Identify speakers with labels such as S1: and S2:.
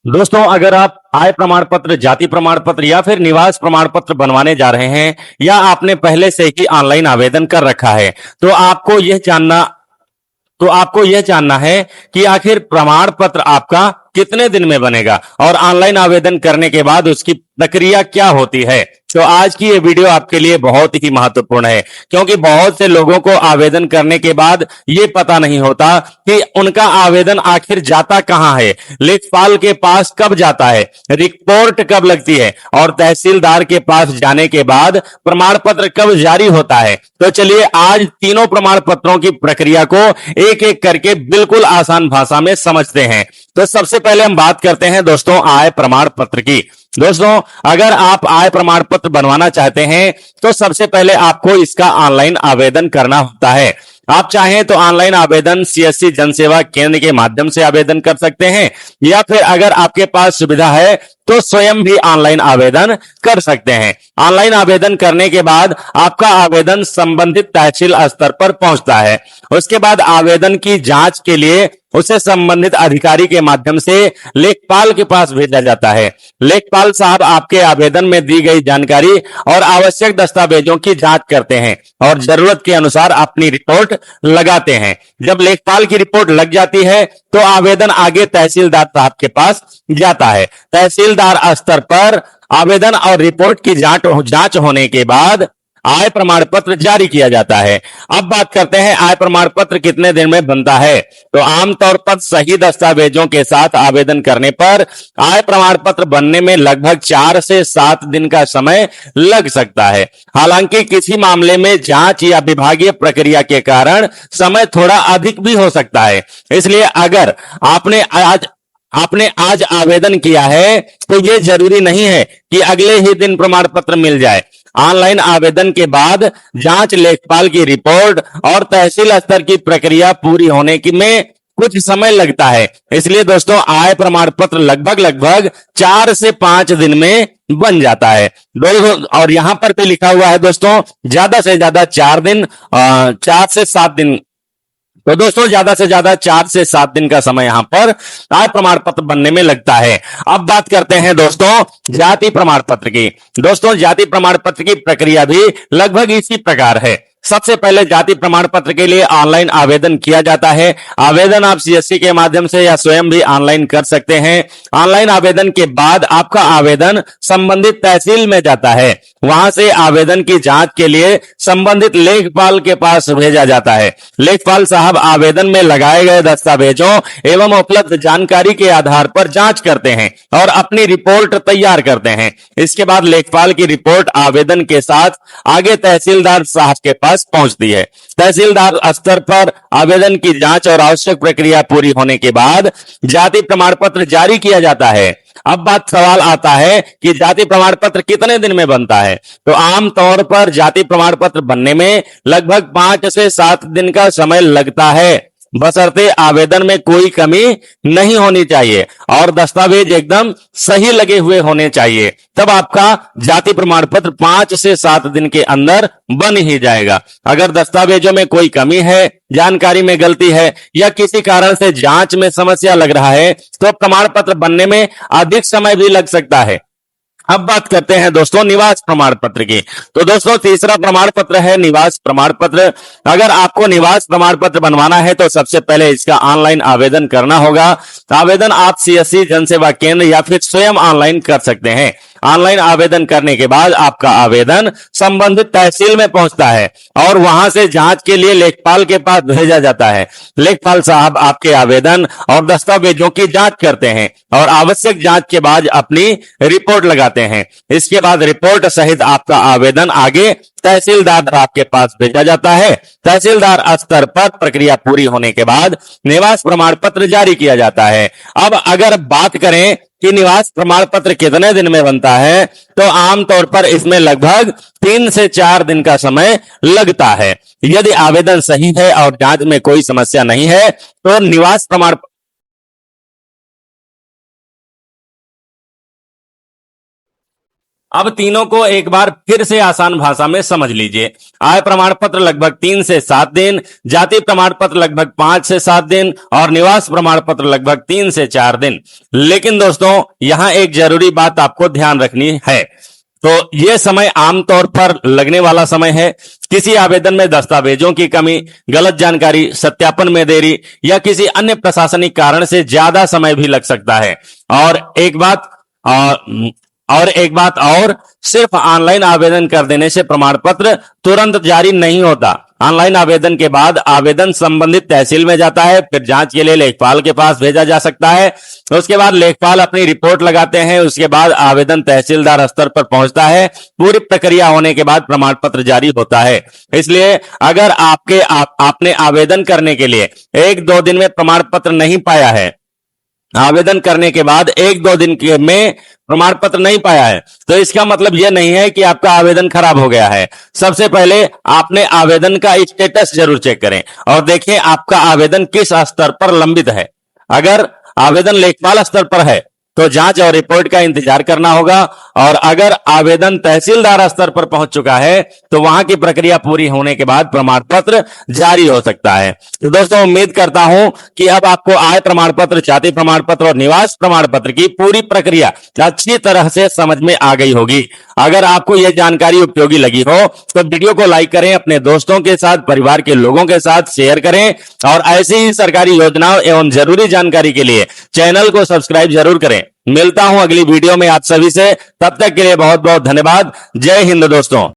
S1: दोस्तों, अगर आप आय प्रमाण पत्र, जाति प्रमाण पत्र या फिर निवास प्रमाण पत्र बनवाने जा रहे हैं या आपने पहले से ही ऑनलाइन आवेदन कर रखा है, तो आपको यह जानना है कि आखिर प्रमाण पत्र आपका कितने दिन में बनेगा और ऑनलाइन आवेदन करने के बाद उसकी प्रक्रिया क्या होती है। तो आज की ये वीडियो आपके लिए बहुत ही महत्वपूर्ण है, क्योंकि बहुत से लोगों को आवेदन करने के बाद ये पता नहीं होता कि उनका आवेदन आखिर जाता कहां है, लेखपाल के पास कब जाता है, रिपोर्ट कब लगती है और तहसीलदार के पास जाने के बाद प्रमाण पत्र कब जारी होता है। तो चलिए आज तीनों प्रमाण पत्रों की प्रक्रिया को एक एक करके बिल्कुल आसान भाषा में समझते हैं। तो सबसे पहले हम बात करते हैं दोस्तों आय प्रमाण पत्र की। दोस्तों, अगर आप आय प्रमाण पत्र बनवाना चाहते हैं तो सबसे पहले आपको इसका ऑनलाइन आवेदन करना होता है। आप चाहें तो ऑनलाइन आवेदन सीएससी जन सेवा केंद्र के माध्यम से आवेदन कर सकते हैं, या फिर अगर आपके पास सुविधा है तो स्वयं भी ऑनलाइन आवेदन कर सकते हैं। ऑनलाइन आवेदन करने के बाद आपका आवेदन संबंधित तहसील स्तर पर पहुंचता है। उसके बाद आवेदन की जांच के लिए उसे संबंधित अधिकारी के माध्यम से लेखपाल के पास भेजा जाता है। लेखपाल साहब आपके आवेदन में दी गई जानकारी और आवश्यक दस्तावेजों की जांच करते हैं और जरूरत के अनुसार अपनी रिपोर्ट लगाते हैं। जब लेखपाल की रिपोर्ट लग जाती है तो आवेदन आगे तहसीलदार साहब के पास जाता है। तहसीलदार स्तर पर आवेदन और रिपोर्ट की जांच होने के बाद आय प्रमाण पत्र जारी किया जाता है। अब बात करते हैं आय प्रमाण पत्र कितने दिन में बनता है। तो आमतौर पर सही दस्तावेजों के साथ आवेदन करने पर आय प्रमाण पत्र बनने में लगभग 4 से 7 दिन का समय लग सकता है। हालांकि किसी मामले में जांच या विभागीय प्रक्रिया के कारण समय थोड़ा अधिक भी हो सकता है। इसलिए अगर आपने आज आवेदन किया है तो यह जरूरी नहीं है कि अगले ही दिन प्रमाण पत्र मिल जाए। ऑनलाइन आवेदन के बाद जांच, लेखपाल की रिपोर्ट और तहसील स्तर की प्रक्रिया पूरी होने की में कुछ समय लगता है। इसलिए दोस्तों आय प्रमाण पत्र लगभग 4 से 5 दिन में बन जाता है। और यहां पर भी लिखा हुआ है दोस्तों ज्यादा से ज्यादा 4 दिन, 4 से 7 दिन। तो दोस्तों ज्यादा से ज्यादा 4 से 7 दिन का समय यहां पर आय प्रमाण पत्र बनने में लगता है। अब बात करते हैं दोस्तों जाति प्रमाण पत्र की। दोस्तों जाति प्रमाण पत्र की प्रक्रिया भी लगभग इसी प्रकार है। सबसे पहले जाति प्रमाण पत्र के लिए ऑनलाइन आवेदन किया जाता है। आवेदन आप सीएससी के माध्यम से या स्वयं भी ऑनलाइन कर सकते हैं। ऑनलाइन आवेदन के बाद आपका आवेदन संबंधित तहसील में जाता है। वहां से आवेदन की जांच के लिए संबंधित लेखपाल के पास भेजा जाता है। लेखपाल साहब आवेदन में लगाए गए दस्तावेजों एवं उपलब्ध जानकारी के आधार पर जांच करते हैं और अपनी रिपोर्ट तैयार करते हैं। इसके बाद लेखपाल की रिपोर्ट आवेदन के साथ आगे तहसीलदार साहब के पास पहुंचती है। तहसीलदार स्तर पर आवेदन की जांच और आवश्यक प्रक्रिया पूरी होने के बाद जाति प्रमाण पत्र जारी किया जाता है। अब सवाल आता है कि जाति प्रमाण पत्र कितने दिन में बनता है। तो आमतौर पर जाति प्रमाण पत्र बनने में लगभग 5 से 7 दिन का समय लगता है, बशर्ते आवेदन में कोई कमी नहीं होनी चाहिए और दस्तावेज एकदम सही लगे हुए होने चाहिए। तब आपका जाति प्रमाण पत्र 5 से 7 दिन के अंदर बन ही जाएगा। अगर दस्तावेजों में कोई कमी है, जानकारी में गलती है या किसी कारण से जांच में समस्या लग रहा है तो प्रमाण पत्र बनने में अधिक समय भी लग सकता है। अब बात करते हैं दोस्तों निवास प्रमाण पत्र की। तो दोस्तों तीसरा प्रमाण पत्र है निवास प्रमाण पत्र। अगर आपको निवास प्रमाण पत्र बनवाना है तो सबसे पहले इसका ऑनलाइन आवेदन करना होगा। आवेदन आप सीएससी जन सेवा केंद्र या फिर स्वयं ऑनलाइन कर सकते हैं। ऑनलाइन आवेदन करने के बाद आपका आवेदन संबंधित तहसील में पहुंचता है और वहां से जांच के लिए लेखपाल के पास भेजा जाता है। लेखपाल साहब आपके आवेदन और दस्तावेजों की जांच करते हैं और आवश्यक जांच के बाद अपनी रिपोर्ट लगाते हैं। इसके बाद रिपोर्ट सहित आपका आवेदन आगे तहसीलदार आपके पास भेजा जाता है। तहसीलदार स्तर पर प्रक्रिया पूरी होने के बाद निवास प्रमाण पत्र जारी किया जाता है। अब अगर बात करें कि निवास प्रमाण पत्र कितने दिन में बनता है तो आमतौर पर इसमें लगभग 3 से 4 दिन का समय लगता है। यदि आवेदन सही है और जांच में कोई समस्या नहीं है तो निवास प्रमाण अब तीनों को एक बार फिर से आसान भाषा में समझ लीजिए। आय प्रमाण पत्र लगभग 3 से 7 दिन, जाति प्रमाण पत्र लगभग 5 से 7 दिन और निवास प्रमाण पत्र लगभग 3 से 4 दिन। लेकिन दोस्तों यहां एक जरूरी बात आपको ध्यान रखनी है। तो यह समय आमतौर पर लगने वाला समय है। किसी आवेदन में दस्तावेजों की कमी, गलत जानकारी, सत्यापन में देरी या किसी अन्य प्रशासनिक कारण से ज्यादा समय भी लग सकता है। और एक बात और सिर्फ ऑनलाइन आवेदन कर देने से प्रमाण पत्र तुरंत जारी नहीं होता। ऑनलाइन आवेदन के बाद आवेदन संबंधित तहसील में जाता है, फिर जांच के लिए लेखपाल के पास भेजा जा सकता है। उसके बाद लेखपाल अपनी रिपोर्ट लगाते हैं। उसके बाद आवेदन तहसीलदार स्तर पर पहुंचता है। पूरी प्रक्रिया होने के बाद प्रमाण पत्र जारी होता है। इसलिए अगर आपने आवेदन करने के लिए 1-2 दिन में प्रमाण पत्र नहीं पाया है, आवेदन करने के बाद 1-2 दिन में प्रमाण पत्र नहीं पाया है, तो इसका मतलब यह नहीं है कि आपका आवेदन खराब हो गया है। सबसे पहले आपने आवेदन का स्टेटस जरूर चेक करें और देखें आपका आवेदन किस स्तर पर लंबित है। अगर आवेदन लेखपाल स्तर पर है तो जांच और रिपोर्ट का इंतजार करना होगा, और अगर आवेदन तहसीलदार स्तर पर पहुंच चुका है तो वहां की प्रक्रिया पूरी होने के बाद प्रमाण पत्र जारी हो सकता है। तो दोस्तों उम्मीद करता हूं कि अब आपको आय प्रमाण पत्र, जाति प्रमाण पत्र और निवास प्रमाण पत्र की पूरी प्रक्रिया अच्छी तरह से समझ में आ गई होगी। अगर आपको यह जानकारी उपयोगी लगी हो तो वीडियो को लाइक करें, अपने दोस्तों के साथ, परिवार के लोगों के साथ शेयर करें और ऐसी ही सरकारी योजनाओं एवं जरूरी जानकारी के लिए चैनल को सब्सक्राइब जरूर करें। मिलता हूं अगली वीडियो में आप सभी से, तब तक के लिए बहुत बहुत धन्यवाद। जय हिंद दोस्तों।